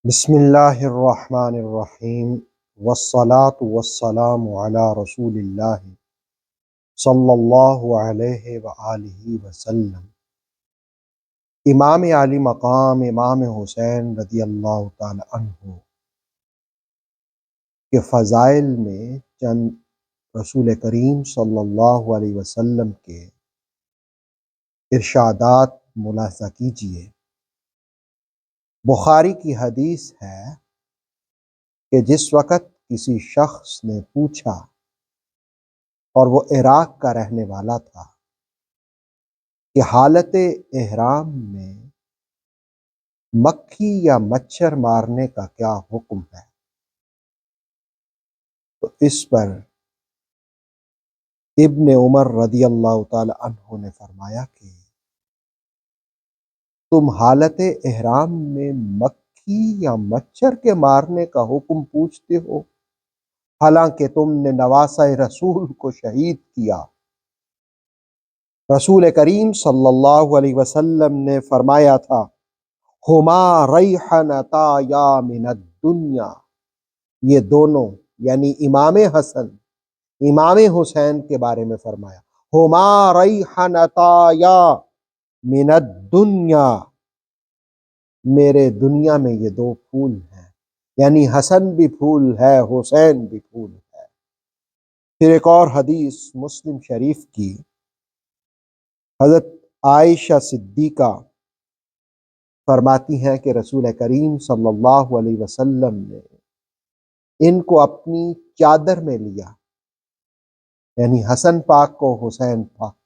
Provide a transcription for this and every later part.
بسم اللہ الرحمن الرحیم والصلاة والسلام علی رسول اللہ صلی اللہ علیہ وآلہ وسلم۔ امام علی مقام امام حسین رضی اللہ تعالی عنہ کے فضائل میں چند رسول کریم صلی اللہ علیہ وسلم کے ارشادات ملاحظہ کیجیے۔ بخاری کی حدیث ہے کہ جس وقت کسی شخص نے پوچھا اور وہ عراق کا رہنے والا تھا کہ حالت احرام میں مکھی یا مچھر مارنے کا کیا حکم ہے، تو اس پر ابن عمر رضی اللہ تعالی عنہ نے فرمایا کہ تم حالت احرام میں مکھی یا مچھر کے مارنے کا حکم پوچھتے ہو، حالانکہ تم نے نواسہ رسول کو شہید کیا۔ رسول کریم صلی اللہ علیہ وسلم نے فرمایا تھا، ہما ریحنتا یا من الدنیا، یہ دونوں یعنی امام حسن امام حسین کے بارے میں فرمایا، ہما ریحنتا یا من الدنیا، میرے دنیا میں یہ دو پھول ہیں، یعنی حسن بھی پھول ہے حسین بھی پھول ہے۔ پھر ایک اور حدیث مسلم شریف کی، حضرت عائشہ صدیقہ فرماتی ہیں کہ رسول کریم صلی اللہ علیہ وسلم نے ان کو اپنی چادر میں لیا، یعنی حسن پاک کو، حسین پاک کو،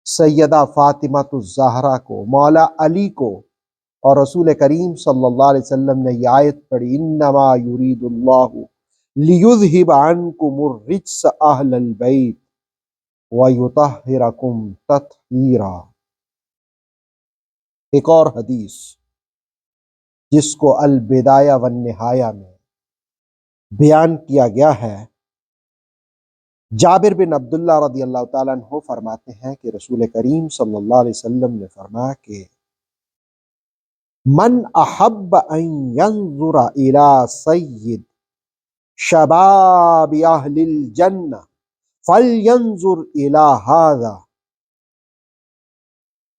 سیدہ فاطمہ الزہرا کو، مولا علی کو، اور رسول کریم صلی اللہ علیہ وسلم نے یہ آیت پڑھی، انما یرید اللہ لیذہب عنکم الرجس اہل البیت ویطہرکم تطہیرا۔ ایک اور حدیث جس کو البدایہ والنہایہ میں بیان کیا گیا ہے، جابر بن عبداللہ رضی اللہ تعالیٰ عنہ فرماتے ہیں کہ رسول کریم صلی اللہ علیہ وسلم نے فرمایا کہ من احب ان ينظر الى سید شباب اہل الجنہ فلینظر الى هذا،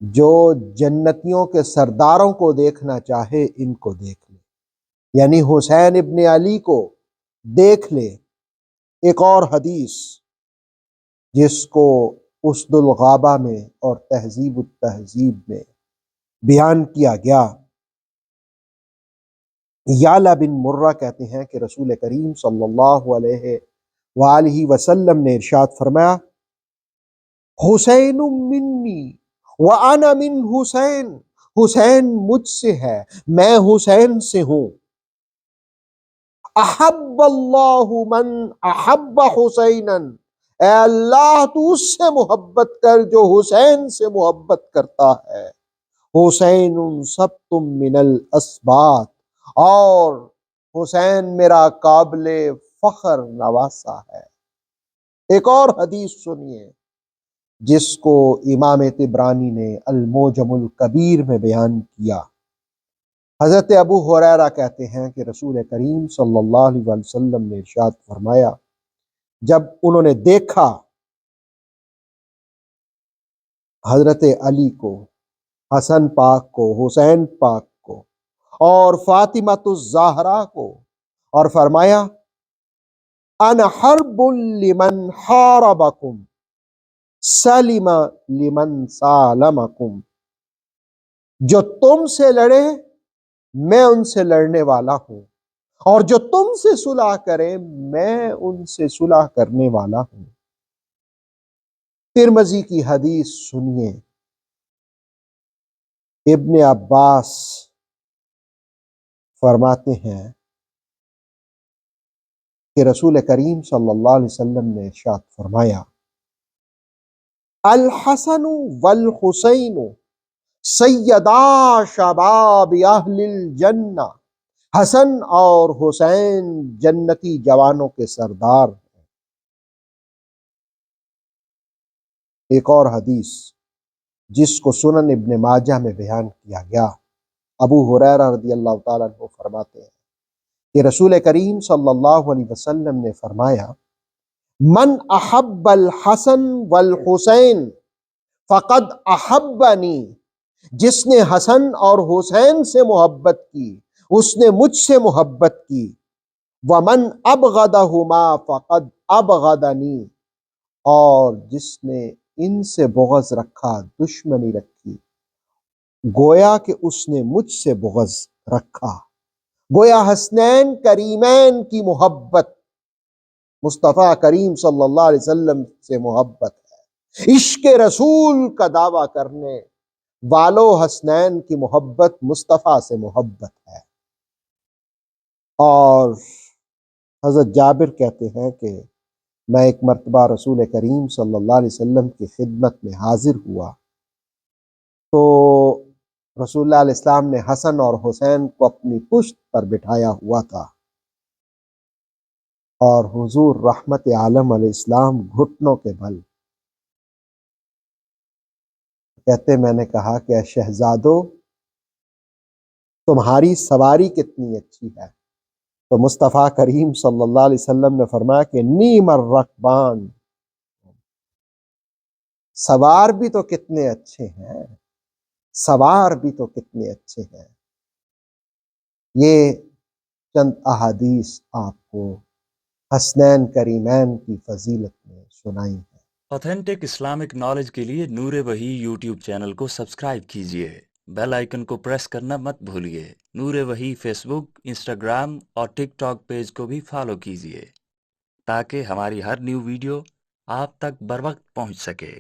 جو جنتیوں کے سرداروں کو دیکھنا چاہے ان کو دیکھ لے، یعنی حسین ابن علی کو دیکھ لے۔ ایک اور حدیث جس کو اسد الغابہ میں اور تہذیب التہذیب میں بیان کیا گیا، یعلا بن مرہ کہتے ہیں کہ رسول کریم صلی اللہ علیہ وآلہ وسلم نے ارشاد فرمایا، حسین منی وانا من حسین، حسین مجھ سے ہے میں حسین سے ہوں۔ احب اللہ من احب حسینا، اے اللہ تو اس سے محبت کر جو حسین سے محبت کرتا ہے۔ حسین سبت من الاسباط، اور حسین میرا قابل فخر نواسہ ہے۔ ایک اور حدیث سنیے جس کو امام طبرانی نے المعجم الکبیر میں بیان کیا۔ حضرت ابو ہریرہ کہتے ہیں کہ رسول کریم صلی اللہ علیہ وسلم نے ارشاد فرمایا، جب انہوں نے دیکھا حضرت علی کو، حسن پاک کو، حسین پاک کو اور فاطمہ الزہرا کو، اور فرمایا انا حرب لمن حاربکم سلم لمن سالمکم، جو تم سے لڑے میں ان سے لڑنے والا ہوں، اور جو تم سے صلح کرے میں ان سے صلح کرنے والا ہوں۔ ترمذی کی حدیث سنیے، ابن عباس فرماتے ہیں کہ رسول کریم صلی اللہ علیہ وسلم نے ارشاد فرمایا، الحسن والحسین سیدا شباب اہل الجنہ، حسن اور حسین جنتی جوانوں کے سردار ہیں۔ ایک اور حدیث جس کو سنن ابن ماجہ میں بیان کیا گیا، ابو ہریرہ رضی اللہ تعالیٰ عنہ فرماتے ہیں کہ رسول کریم صلی اللہ علیہ وسلم نے فرمایا من احب الحسن والحسین فقد احبنی، جس نے حسن اور حسین سے محبت کی اس نے مجھ سے محبت کی، ومن ابغضہما فقد ابغضنی، اور جس نے ان سے بغض رکھا، دشمنی رکھی، گویا کہ اس نے مجھ سے بغض رکھا۔ گویا حسنین کریمین کی محبت، مصطفیٰ کریم صلی اللہ علیہ وسلم سے محبت ہے۔ عشق رسول کا دعویٰ کرنے والو حسنین کی محبت مصطفیٰ سے محبت ہے۔ اور حضرت جابر کہتے ہیں کہ میں ایک مرتبہ رسول کریم صلی اللہ علیہ وسلم کی خدمت میں حاضر ہوا تو رسول اللہ علیہ السلام نے حسن اور حسین کو اپنی پشت پر بٹھایا ہوا تھا، اور حضور رحمت عالم علیہ السلام گھٹنوں کے بل کہتے، میں نے کہا کہ اے شہزادو تمہاری سواری کتنی اچھی ہے، تو مصطفیٰ کریم صلی اللہ علیہ وسلم نے فرمایا کہ نعم الرکبان، سوار بھی تو کتنے اچھے ہیں، سوار بھی تو کتنے اچھے ہیں۔ یہ چند احادیث آپ کو حسنین کریمین کی فضیلت میں سنائی ہیں۔ آتھینٹک اسلامک نالج کے لیے نور وحی یوٹیوب چینل کو سبسکرائب کیجئے، بیل آئیکن کو پریس کرنا مت بھولیے۔ نور وحی فیس بک، انسٹاگرام اور ٹک ٹاک پیج کو بھی فالو کیجئے تاکہ ہماری ہر نیو ویڈیو آپ تک بر وقت پہنچ سکے۔